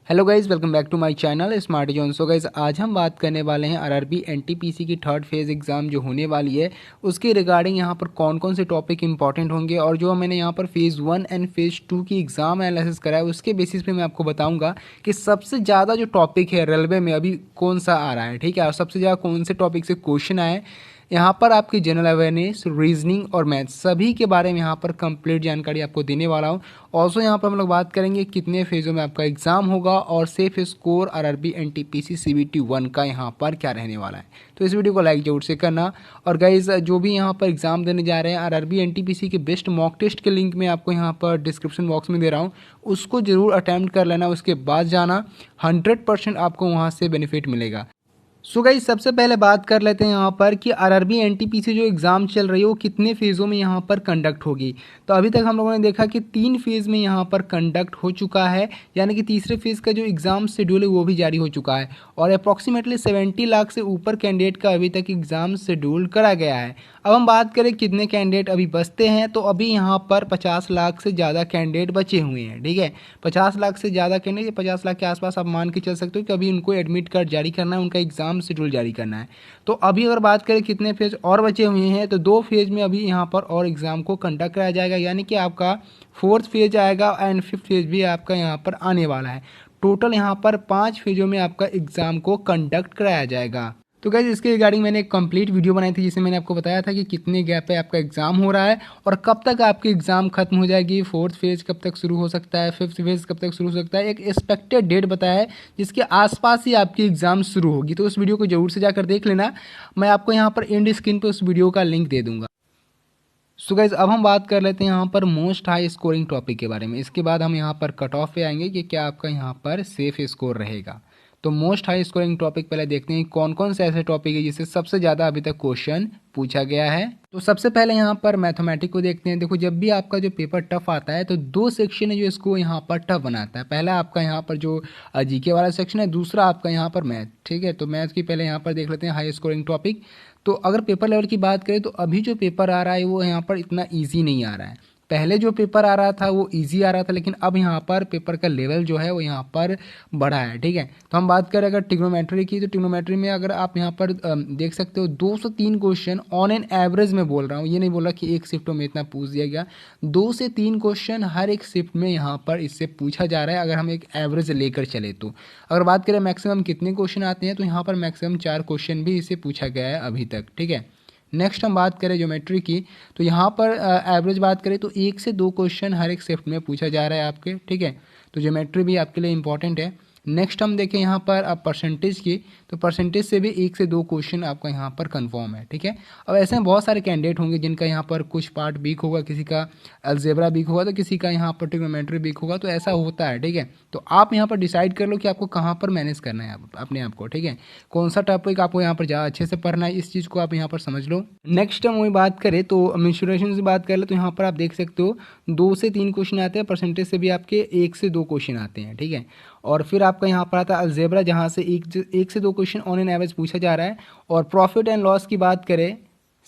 Hello guys, welcome back to my channel smart zone. So guys, आज हम बात करने वाले हैं आरआरबी एनटीपीसी की थर्ड फेज़ एग्ज़ाम जो होने वाली है उसके रिगार्डिंग यहाँ पर कौन कौन से टॉपिक इंपॉर्टेंट होंगे और जो मैंने यहाँ पर फेज़ 1 एंड फेज़ 2 की एग्ज़ाम एनालिसिस करा है उसके बेसिस पे मैं आपको बताऊंगा कि सबसे ज़्यादा जो टॉपिक है रेलवे में अभी कौन सा आ रहा है, ठीक है, और सबसे ज़्यादा कौन से टॉपिक से क्वेश्चन आए। यहाँ पर आपकी जनरल अवेयरनेस, रीजनिंग और मैथ्स सभी के बारे में यहाँ पर कंप्लीट जानकारी आपको देने वाला हूँ। ऑल्सो यहाँ पर हम लोग बात करेंगे कितने फेज़ों में आपका एग्जाम होगा और safe score RRB NTPC CBT 1 का यहाँ पर क्या रहने वाला है। तो इस वीडियो को लाइक जरूर से करना। और गाइज, जो भी यहाँ पर एग्जाम देने जा रहे हैं आरआरबी एनटीपीसी के बेस्ट मॉक टेस्ट के लिंक मैं आपको यहाँ पर डिस्क्रिप्शन बॉक्स में दे रहा हूँ, उसको जरूर अटैम्प्ट कर लेना, उसके बाद जाना, 100% आपको वहाँ से बेनिफिट मिलेगा। सो गाइस, सबसे पहले बात कर लेते हैं यहाँ पर कि आरआरबी एनटीपीसी जो एग्ज़ाम चल रही है वो कितने फेज़ों में यहाँ पर कंडक्ट होगी। तो अभी तक हम लोगों ने देखा कि 3 फेज़ में यहाँ पर कंडक्ट हो चुका है, यानी कि तीसरे फेज़ का जो एग्ज़ाम शेड्यूल है वो भी जारी हो चुका है और अप्रॉक्सीमेटली 70 लाख से ऊपर कैंडिडेट का अभी तक एग्ज़ाम शेड्यूल करा गया है। अब हम बात करें कितने कैंडिडेट अभी बचते हैं, तो अभी यहाँ पर 50 लाख से ज़्यादा कैंडिडेट बचे हुए हैं, ठीक है। 50 लाख से ज़्यादा कैंडिडेट, 50 लाख के आसपास आप मान के चल सकते हो कि अभी उनको एडमिट कार्ड जारी करना है, उनका एग्ज़ाम शेड्यूल जारी करना है। तो अभी अगर बात करें कितने फेज़ और बचे हुए हैं, तो 2 फेज़ में अभी यहाँ पर और एग्ज़ाम को कंडक्ट कराया जाएगा, यानी कि आपका 4th फेज़ आएगा एंड 5th फेज़ भी आपका यहाँ पर आने वाला है। टोटल यहाँ पर 5 फेज़ों में आपका एग्ज़ाम को कंडक्ट कराया जाएगा। तो गाइज, इसके रिगार्डिंग मैंने एक कंप्लीट वीडियो बनाई थी जिसमें मैंने आपको बताया था कि कितने गैप पे आपका एग्जाम हो रहा है और कब तक आपकी एग्जाम खत्म हो जाएगी, 4th फेज़ कब तक शुरू हो सकता है, 5th फेज़ कब तक शुरू हो सकता है, एक एक्सपेक्टेड डेट बताया है जिसके आसपास ही आपकी एग्जाम शुरू होगी। तो उस वीडियो को जरूर से जाकर देख लेना, मैं आपको यहाँ पर एंड स्क्रीन पर उस वीडियो का लिंक दे दूंगा। सो गाइज, अब हम बात कर लेते हैं यहाँ पर मोस्ट हाई स्कोरिंग टॉपिक के बारे में। इसके बाद हम यहाँ पर कट ऑफ पे आएंगे कि क्या आपका यहाँ पर सेफ स्कोर रहेगा। तो मोस्ट हाई स्कोरिंग टॉपिक पहले देखते हैं कौन कौन से ऐसे टॉपिक है जिससे सबसे ज़्यादा अभी तक क्वेश्चन पूछा गया है। तो सबसे पहले यहाँ पर मैथमेटिक्स को देखते हैं। देखो, जब भी आपका जो पेपर टफ आता है तो 2 सेक्शन है जो इसको यहाँ पर टफ बनाता है। पहला आपका यहाँ पर जो जीके वाला सेक्शन है, दूसरा आपका यहाँ पर मैथ, ठीक है। तो मैथ की पहले यहाँ पर देख लेते हैं हाई स्कोरिंग टॉपिक। तो अगर पेपर लेवल की बात करें तो अभी जो पेपर आ रहा है वो यहाँ पर इतना ईजी नहीं आ रहा है। पहले जो पेपर आ रहा था वो इजी आ रहा था, लेकिन अब यहाँ पर पेपर का लेवल जो है वो यहाँ पर बढ़ा है, ठीक है। तो हम बात करें अगर ट्रिग्नोमेट्री की, तो ट्रिग्नोमेट्री में अगर आप यहाँ पर देख सकते हो 203 क्वेश्चन ऑन एन एवरेज में बोल रहा हूँ, ये नहीं बोला कि एक शिफ्टों में इतना पूछ दिया गया। 2 से 3 क्वेश्चन हर एक शिफ्ट में यहाँ पर इससे पूछा जा रहा है अगर हम एक एवरेज लेकर चले तो। अगर बात करें मैक्सिमम कितने क्वेश्चन आते हैं, तो यहाँ पर मैक्सिमम 4 क्वेश्चन भी इससे पूछा गया है अभी तक, ठीक है। नेक्स्ट हम बात करें ज्योमेट्री की, तो यहाँ पर एवरेज बात करें तो 1 से 2 क्वेश्चन हर एक शिफ्ट में पूछा जा रहा है आपके, ठीक है। तो ज्योमेट्री भी आपके लिए इंपॉर्टेंट है। नेक्स्ट हम देखें यहाँ पर अब परसेंटेज की, तो परसेंटेज से भी 1 से 2 क्वेश्चन आपका यहाँ पर कंफर्म है, ठीक है। अब ऐसे में बहुत सारे कैंडिडेट होंगे जिनका यहाँ पर कुछ पार्ट वीक होगा, किसी का अलजेब्रा वीक होगा, तो किसी का यहाँ पर ट्रिग्नोमेट्री वीक होगा, तो ऐसा होता है, ठीक है। तो आप यहाँ पर डिसाइड कर लो कि आपको कहाँ पर मैनेज करना है अपने आप को, ठीक है। कौन सा टॉपिक आपको यहाँ पर ज़्यादा अच्छे से पढ़ना है, इस चीज़ को आप यहाँ पर समझ लो। नेक्स्ट हम वही बात करें तो मेंसुरेशन से बात कर ले, तो यहाँ पर आप देख सकते हो 2 से 3 क्वेश्चन आते हैं, परसेंटेज से भी आपके 1 से 2 क्वेश्चन आते हैं, ठीक है। और फिर आपका यहाँ पर आता है अलजेब्रा, जहाँ से एक से 2 क्वेश्चन ऑन एन एवरेज पूछा जा रहा है। और प्रॉफिट एंड लॉस की बात करें,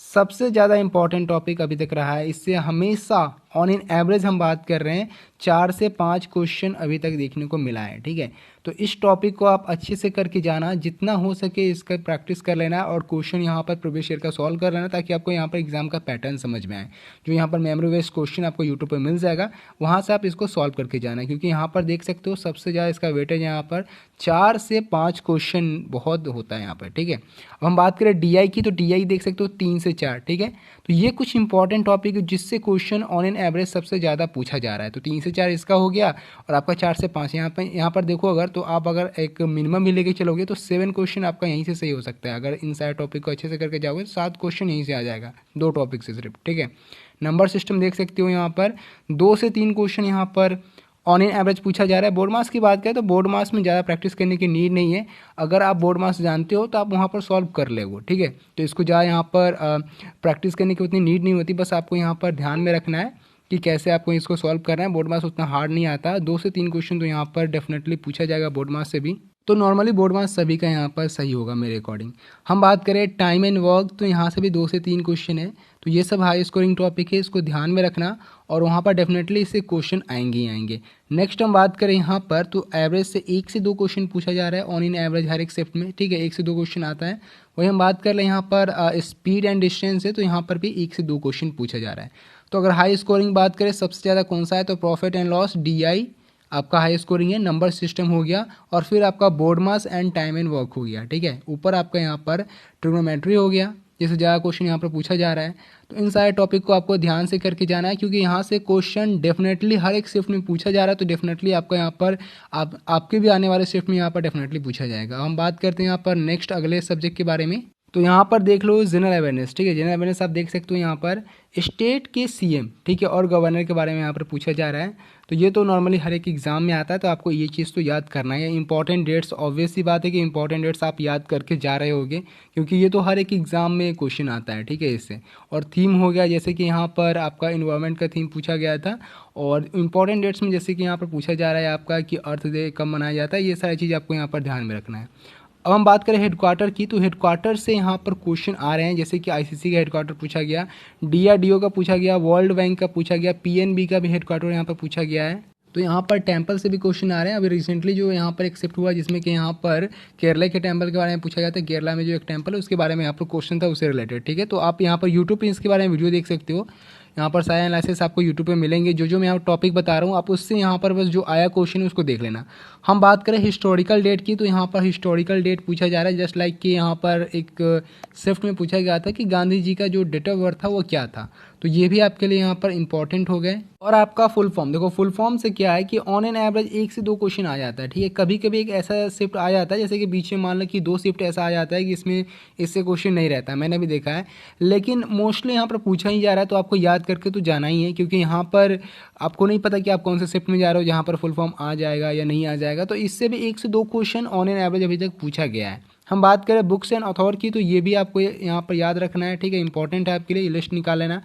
सबसे ज़्यादा इंपॉर्टेंट टॉपिक अभी तक रहा है, इससे हमेशा ऑन इन एवरेज हम बात कर रहे हैं 4 से 5 क्वेश्चन अभी तक देखने को मिला है, ठीक है। तो इस टॉपिक को आप अच्छे से करके जाना, जितना हो सके इसका प्रैक्टिस कर लेना और क्वेश्चन यहाँ पर प्रीवियस ईयर का सॉल्व कर लेना, ताकि आपको यहाँ पर एग्जाम का पैटर्न समझ में आए। जो यहाँ पर मेमोरी बेस्ड क्वेश्चन आपको यूट्यूब पर मिल जाएगा, वहाँ से आप इसको सॉल्व करके जाना, क्योंकि यहाँ पर देख सकते हो सबसे ज़्यादा इसका वेटेज यहाँ पर 4 से 5 क्वेश्चन बहुत होता है यहाँ पर, ठीक है। अब हम बात करें DI की, तो DI देख सकते हो 3 से 4, ठीक है। तो ये कुछ इंपॉर्टेंट टॉपिक है जिससे क्वेश्चन ऑन एन एवरेज सबसे ज़्यादा पूछा जा रहा है। तो 3 से 4 इसका हो गया और आपका 4 से 5 यहाँ पर देखो, अगर तो आप अगर एक मिनिमम भी लेके चलोगे तो 7 क्वेश्चन आपका यहीं से सही हो सकता है। अगर इन सारे टॉपिक को अच्छे से करके जाओगे तो 7 क्वेश्चन यहीं से आ जाएगा, 2 टॉपिक से सिर्फ, ठीक है। नंबर सिस्टम देख सकते हो, यहाँ पर 2 से 3 क्वेश्चन यहाँ पर ऑन इन एवरेज पूछा जा रहा है। बोर्ड मार्क्स की बात करें तो बोर्ड मार्क्स में ज़्यादा प्रैक्टिस करने की नीड नहीं है। अगर आप बोर्ड मार्क्स जानते हो तो आप वहाँ पर सॉल्व कर लेगो, ठीक है। तो इसको ज़्यादा यहाँ पर प्रैक्टिस करने की उतनी नीड नहीं होती, बस आपको यहाँ पर ध्यान में रखना है कि कैसे आपको इसको सॉल्व करना है। बोर्ड मार्क्स उतना हार्ड नहीं आता, 2 से 3 क्वेश्चन तो यहाँ पर डेफिनेटली पूछा जाएगा बोर्ड मार्क्स से भी। तो नॉर्मली बोर्ड मार्क्स सभी का यहाँ पर सही होगा मेरे अकॉर्डिंग। हम बात करें टाइम एंड वर्क, तो यहाँ से भी 2 से 3 क्वेश्चन है। तो ये सब हाई स्कोरिंग टॉपिक है, इसको ध्यान में रखना और वहाँ पर डेफिनेटली इससे क्वेश्चन आएंगे ही आएंगे। नेक्स्ट हम बात करें यहाँ पर, तो एवरेज से 1 से 2 क्वेश्चन पूछा जा रहा है ऑन इन एवरेज हर एक शिफ्ट में, ठीक है, 1 से 2 क्वेश्चन आता है। वही हम बात कर लें यहाँ पर स्पीड एंड डिस्टेंस है, तो यहाँ पर भी 1 से 2 क्वेश्चन पूछा जा रहा है। तो अगर हाई स्कोरिंग बात करें सबसे ज़्यादा कौन सा है, तो प्रॉफिट एंड लॉस DI आपका हाई स्कोरिंग है, नंबर सिस्टम हो गया, और फिर आपका board mass and time and work हो गया, ठीक है। ऊपर आपका यहाँ पर ट्रिग्नोमेट्री हो गया, जैसे ज़्यादा क्वेश्चन यहाँ पर पूछा जा रहा है। तो इन सारे टॉपिक को आपको ध्यान से करके जाना है, क्योंकि यहाँ से क्वेश्चन डेफिनेटली हर एक शिफ्ट में पूछा जा रहा है। तो डेफिनेटली आपका यहाँ पर आपके भी आने वाले शिफ्ट में यहाँ पर डेफिनेटली पूछा जाएगा। हम बात करते हैं यहाँ पर नेक्स्ट अगले सब्जेक्ट के बारे में। तो यहाँ पर देख लो जनरल अवेयरनेस, ठीक है, जनरल अवेयरनेस आप देख सकते हो यहाँ पर स्टेट के CM, ठीक है, और गवर्नर के बारे में यहाँ पर पूछा जा रहा है। तो ये तो नॉर्मली हर एक एग्जाम में आता है, तो आपको ये चीज़ तो याद करना है। इंपॉर्टेंट डेट्स, ऑब्वियस सी बात है कि इंपॉर्टेंट डेट्स आप याद करके जा रहे होगे, क्योंकि ये तो हर एक एग्जाम में क्वेश्चन आता है, ठीक है, इससे। और थीम हो गया, जैसे कि यहाँ पर आपका इन्वायरमेंट का थीम पूछा गया था, और इंपॉर्टेंट डेट्स में जैसे कि यहाँ पर पूछा जा रहा है आपका कि अर्थ डे कब मनाया जाता है, ये सारी चीज़ आपको यहाँ पर ध्यान में रखना है। अब हम बात करें हेडक्वार्टर की, तो हेडक्वार्टर से यहाँ पर क्वेश्चन आ रहे हैं, जैसे कि ICC का हेडक्वार्टर पूछा गया, DRDO का पूछा गया, वर्ल्ड बैंक का पूछा गया, PNB का भी हेडक्वार्टर यहाँ पर पूछा गया है। तो यहाँ पर टेम्पल से भी क्वेश्चन आ रहे हैं। अभी रिसेंटली जो यहाँ पर एक शिफ्ट हुआ, जिसमें कि यहाँ पर केरला के टेम्पल के बारे में पूछा गया था। केरला में जो एक टेम्पल है उसके बारे में यहाँ पर क्वेश्चन था, उससे रिलेटेड, ठीक है। तो आप यहाँ पर यूट्यूब पर इसके बारे में वीडियो देख सकते हो। यहाँ पर सारे एनालिसिस आपको यूट्यूब पे मिलेंगे। जो मैं यहाँ टॉपिक बता रहा हूँ, आप उससे यहाँ पर बस जो आया क्वेश्चन है उसको देख लेना। हम बात करें हिस्टोरिकल डेट की, तो यहाँ पर हिस्टोरिकल डेट पूछा जा रहा है, जस्ट लाइक कि यहाँ पर एक शिफ्ट में पूछा गया था कि गांधी जी का जो डेट ऑफ बर्थ था वो क्या था। तो ये भी आपके लिए यहाँ पर इंपॉर्टेंट हो गए। और आपका फुल फॉर्म देखो, फुल फॉर्म से क्या है कि ऑन एन एवरेज 1 से 2 क्वेश्चन आ जाता है, ठीक है। कभी कभी एक ऐसा शिफ्ट आ जाता है, जैसे कि बीच में मान लो कि 2 शिफ्ट ऐसा आ जाता है कि इसमें इससे क्वेश्चन नहीं रहता है, मैंने भी देखा है। लेकिन मोस्टली यहाँ पर पूछा ही जा रहा है, तो आपको याद करके तो जाना ही है, क्योंकि यहाँ पर आपको नहीं पता कि आप कौन से शिफ्ट में जा रहे हो जहाँ पर फुल फॉर्म आ जाएगा या नहीं आ जाएगा। तो इससे भी 1 से 2 क्वेश्चन ऑन एन एवरेज अभी तक पूछा गया है। हम बात करें बुक्स एंड ऑथर की, तो ये भी आपको यहाँ पर याद रखना है, ठीक है, इंपॉर्टेंट है आपके लिए, लिस्ट निकाल लेना।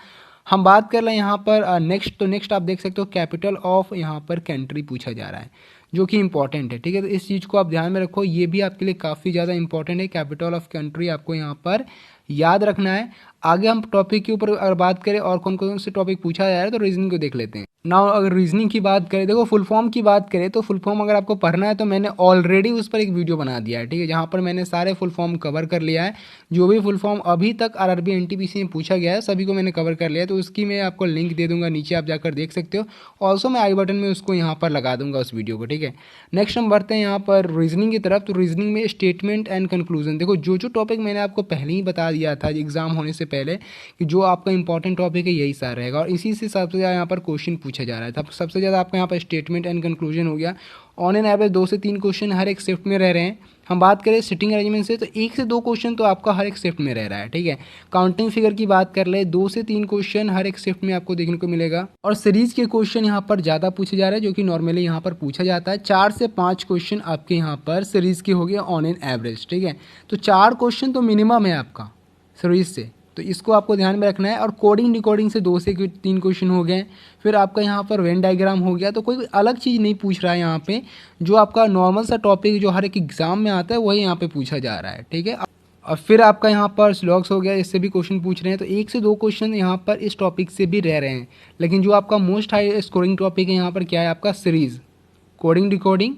हम बात कर लें यहाँ पर नेक्स्ट, तो नेक्स्ट आप देख सकते हो कैपिटल ऑफ यहाँ पर कंट्री पूछा जा रहा है, जो कि इंपॉर्टेंट है, ठीक है। तो इस चीज़ को आप ध्यान में रखो, ये भी आपके लिए काफ़ी ज़्यादा इंपॉर्टेंट है। कैपिटल ऑफ कंट्री आपको यहाँ पर याद रखना है। आगे हम टॉपिक के ऊपर अगर बात करें और कौन कौन से टॉपिक पूछा जा रहा है, तो रीजनिंग को देख लेते हैं। नाउ अगर रीजनिंग की बात करें, देखो फुल फॉर्म की बात करें, तो फुल फॉर्म अगर आपको पढ़ना है तो मैंने ऑलरेडी उस पर एक वीडियो बना दिया है, ठीक है, जहाँ पर मैंने सारे फुल फॉर्म कवर कर लिया है। जो भी फुल फॉर्म अभी तक RRB NTPC में पूछा गया है, सभी को मैंने कवर कर लिया है। तो उसकी मैं आपको लिंक दे दूंगा, नीचे आप जाकर देख सकते हो। ऑल्सो मैं आई बटन में उसको यहाँ पर लगा दूंगा उस वीडियो को, ठीक है। नेक्स्ट हम बढ़ते हैं यहाँ पर रीजनिंग की तरफ। तो रीजनिंग में स्टेटमेंट एंड कंक्लूजन, देखो जो टॉपिक मैंने आपको पहले ही बता दिया था एग्जाम होने से पहले, कि जो आपका इंपॉर्टेंट टॉपिक है यही सारा रहेगा, और इसी से सबसे ज़्यादा यहाँ पर क्वेश्चन पूछा जा रहा है। सबसे ज़्यादा आपका यहाँ पर स्टेटमेंट एंड कंक्लूजन हो गया। ऑन एन एवरेज 2 से 3 क्वेश्चन हर एक शिफ्ट में रह रहे हैं। हम बात करें सिटिंग अरेंजमेंट से, तो 1 से 2 क्वेश्चन तो आपका हर एक शिफ्ट में रह रहा है, ठीक है। काउंटिंग फिगर की बात कर ले, 2 से 3 क्वेश्चन हर एक शिफ्ट में आपको देखने को मिलेगा। और सीरीज के क्वेश्चन यहाँ पर ज़्यादा पूछे जा रहे हैं, जो कि नॉर्मली यहाँ पर पूछा जाता है। 4 से 5 क्वेश्चन आपके यहाँ पर सीरीज के हो गए ऑन एन एवरेज, ठीक है। तो 4 क्वेश्चन तो मिनिमम है आपका सीरीज से, तो इसको आपको ध्यान में रखना है। और कोडिंग डिकोडिंग से 2 से 3 क्वेश्चन हो गए। फिर आपका यहाँ पर वेन डायग्राम हो गया। तो कोई अलग चीज़ नहीं पूछ रहा है यहाँ पे, जो आपका नॉर्मल सा टॉपिक जो हर एक एग्जाम में आता है वही यहाँ पे पूछा जा रहा है, ठीक है। और फिर आपका यहाँ पर स्लॉग्स हो गया, इससे भी क्वेश्चन पूछ रहे हैं। तो 1 से 2 क्वेश्चन यहाँ पर इस टॉपिक से भी रह रहे हैं। लेकिन जो आपका मोस्ट हाई स्कोरिंग टॉपिक है यहाँ पर क्या है, आपका सीरीज, कोडिंग डिकोडिंग,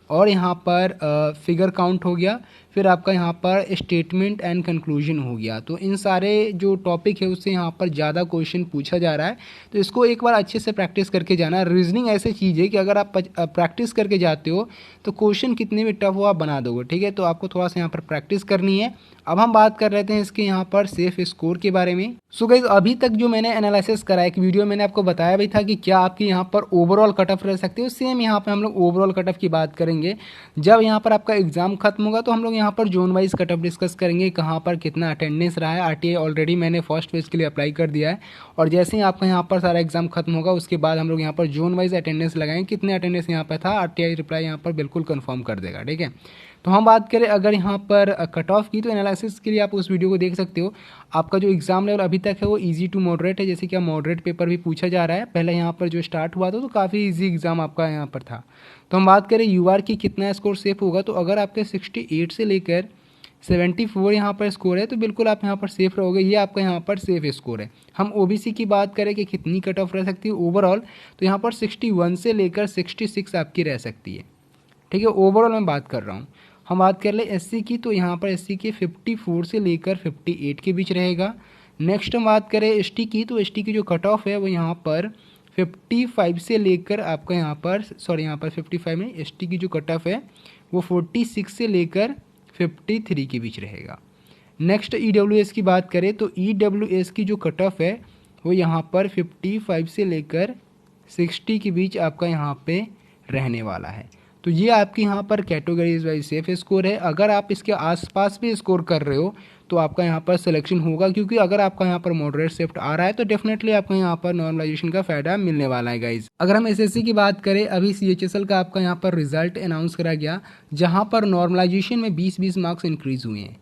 और यहाँ पर फिगर काउंट हो गया। फिर आपका यहाँ पर स्टेटमेंट एंड कंक्लूजन हो गया। तो इन सारे जो टॉपिक है उससे यहाँ पर ज़्यादा क्वेश्चन पूछा जा रहा है। तो इसको एक बार अच्छे से प्रैक्टिस करके जाना। रीजनिंग ऐसी चीज़ है कि अगर आप प्रैक्टिस करके जाते हो तो क्वेश्चन कितने भी टफ हो आप बना दोगे, ठीक है। तो आपको थोड़ा सा यहाँ पर प्रैक्टिस करनी है। अब हम बात कर रहे थे इसके यहाँ पर सेफ स्कोर के बारे में। सो गाइस, अभी तक जो मैंने एनालिसिस करा, एक वीडियो मैंने आपको बताया भी था कि क्या आपके यहाँ पर ओवरऑल कट ऑफ रह सकते हो। सेम यहाँ पर हम लोग ओवरऑल कट ऑफ की बात करेंगे। जब यहाँ पर आपका एग्जाम खत्म होगा तो हम लोग यहाँ पर zone wise cut off discuss करेंगे, कहाँ पर कितना अटेंडेंस रहा है। RTI ऑलरेडी मैंने फर्स्ट फेज के लिए अप्लाई कर दिया है, और जैसे ही आपका यहाँ पर सारा एग्जाम खत्म होगा उसके बाद हम लोग यहाँ पर जोन वाइज अटेंडेंस लगाएंगे, कितने अटेंडेंस यहाँ पर था। RTI रिप्लाई यहाँ पर बिल्कुल कंफर्म कर देगा, ठीक है। तो हम बात करें अगर यहाँ पर कट ऑफ की, तो एनालिसिस के लिए आप उस वीडियो को देख सकते हो। आपका जो एग्जाम लेवल अभी तक है वो इजी टू मॉडरेट है, जैसे कि मॉडरेट पेपर भी पूछा जा रहा है। पहले यहाँ पर जो स्टार्ट हुआ था तो काफ़ी इजी एग्जाम आपका यहाँ पर था। तो हम बात करें यूआर की कितना स्कोर सेफ होगा, तो अगर आपके 68 से लेकर 74 यहाँ पर स्कोर है तो बिल्कुल आप यहाँ पर सेफ रहोगे, ये आपका यहाँ पर सेफ स्कोर है। हम ओबीसी की बात करें कि कितनी कट ऑफ रह सकती है ओवरऑल, तो यहाँ पर 61 से लेकर 66 आपकी रह सकती है, ठीक है। ओवरऑल मैं बात कर रहा हूँ। हम बात कर ले एससी की, तो यहाँ पर एससी के 54 से लेकर 58 के बीच रहेगा। नेक्स्ट हम बात करें एसटी की, तो एसटी की जो कट ऑफ है वो यहाँ पर 55 से लेकर आपका यहाँ पर यहाँ पर 55 में एसटी की जो कट ऑफ है वो 46 से लेकर 53 के बीच रहेगा। नेक्स्ट ईडब्ल्यूएस की बात करें, तो ईडब्ल्यूएस की जो कट ऑफ है वो यहाँ पर 55 से लेकर 60 के बीच आपका यहाँ पे रहने वाला है। तो ये आपकी यहाँ पर कैटेगरीज वाइज सेफ स्कोर है। अगर आप इसके आसपास भी स्कोर कर रहे हो तो आपका यहाँ पर सिलेक्शन होगा, क्योंकि अगर आपका यहाँ पर मॉडरेट शिफ्ट आ रहा है तो डेफिनेटली आपको यहाँ पर नॉर्मलाइजेशन का फायदा मिलने वाला है गाइज। अगर हम एसएससी की बात करें, अभी सीएचएसएल का आपका यहाँ पर रिजल्ट अनाउंस करा गया, जहाँ पर नॉर्मलाइजेशन में 20-20 मार्क्स इंक्रीज हुए हैं।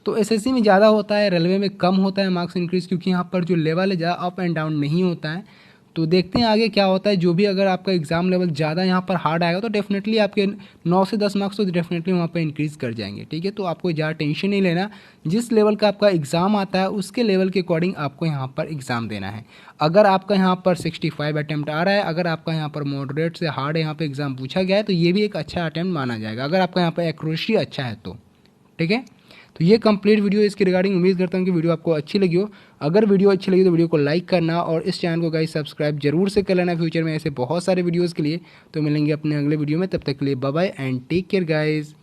तो एसएससी में ज़्यादा होता है, रेलवे में कम होता है मार्क्स इंक्रीज, क्योंकि यहाँ पर जो लेवल है ज़्यादा अप एंड डाउन नहीं होता है। तो देखते हैं आगे क्या होता है। जो भी अगर आपका एग्जाम लेवल ज़्यादा यहाँ पर हार्ड आएगा तो डेफिनेटली आपके 9 से 10 मार्क्स तो डेफिनेटली वहाँ पर इंक्रीज़ कर जाएंगे, ठीक है। तो आपको ज़्यादा टेंशन नहीं लेना, जिस लेवल का आपका एग्ज़ाम आता है उसके लेवल के अकॉर्डिंग आपको यहाँ पर एग्ज़ाम देना है। अगर आपका यहाँ पर 65 अटैम्प्ट आ रहा है, अगर आपका यहाँ पर मॉडरेट से हार्ड यहाँ पर एग्ज़ाम पूछा गया है तो ये भी एक अच्छा अटैम्प्ट माना जाएगा, अगर आपका यहाँ पर एक्यूरेसी अच्छा है तो, ठीक है। तो ये कंप्लीट वीडियो इसके रिगार्डिंग। उम्मीद करता हूँ कि वीडियो आपको अच्छी लगी हो। अगर वीडियो अच्छी लगी तो वीडियो को लाइक करना और इस चैनल को गाइस सब्सक्राइब जरूर से कर लेना फ्यूचर में ऐसे बहुत सारे वीडियोस के लिए। तो मिलेंगे अपने अगले वीडियो में, तब तक के लिए bye bye and take care guys.